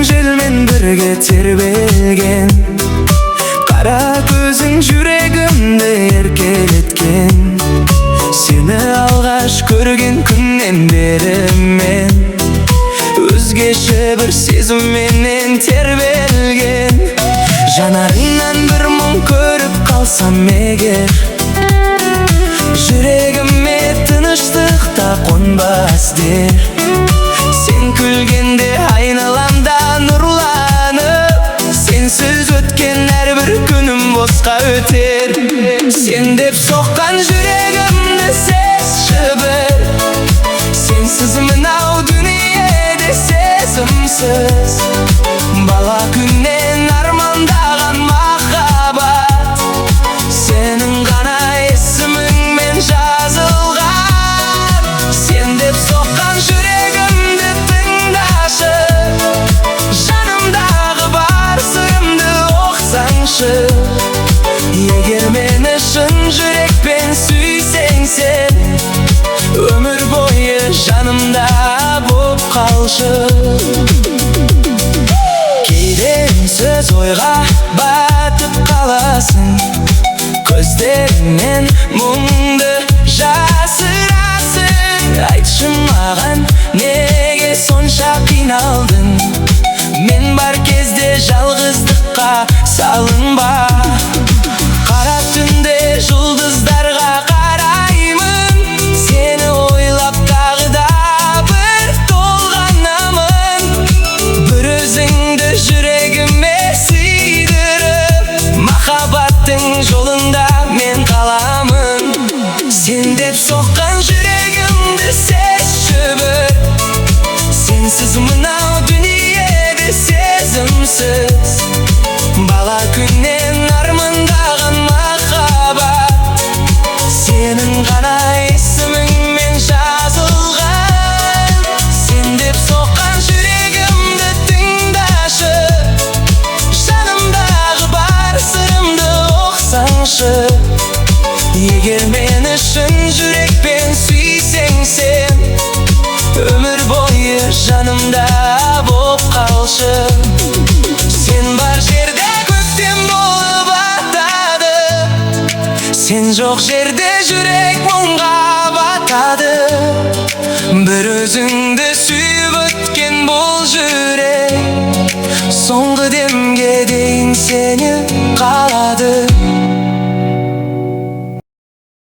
Желмен бірге тербелген, қара көзің жүрегімді еркелеткен. Сені алғаш көрген күннен бері мен өзгеше бір сезімменен тербелген. Жанарыңнан бір мұң көріп қалсам егер, жүрегіме тыныштық та қонбас дер. Сен күлгенде айналамда нұрланып, сенсіз өткен әрбір күнім босқа өтер. Сен деп соққан жүрегімді сезші бір, сенсіз мынау дүниеде сезімсіз. Бала күннен армандаған махаббат, сенің ғана есіміңмен жазылған. Сен деп соққан жүрегімді тыңдашы, жанымдағы бар сырымды оқсаңшы. Егер мені шын жүрекпен сүйсең сен, өмір бойы жанымда боп қалшы. Кейде үнсіз ойға батып қаласың, көздеріңнен мұңды жасырасың. Айтшы маған, неге сонша қиналдың? Мен бар кезде жалғыздыққа салынба. Қара түнде жұлдыздарға қараймын, сені ойлап тағы да бір толғанамын. Бір өзіңді жүрегіме сыйдырып, махаббаттың жолында мен қаламын. Сен деп соққан жүрегімді сезші бір, сенсіз мынау дүниеде сезімсіз. Бала күннен армандаған махаббат, сенің ғана есіміңмен жазылған. Сен деп соққан жүрегімді тыңдашы, жанымдағы бар сырымды оқсаңшы. Егер мені шын жүрекпен сүйсең сен, өмір бойы жанымда боп қалшы. Сен бар жерде көктем болып атады, сен жоқ жерде жүрек мұңға батады. Бір өзіңді сүйіп өткен бұл жүрек, соңғы демге дейін сені қалады.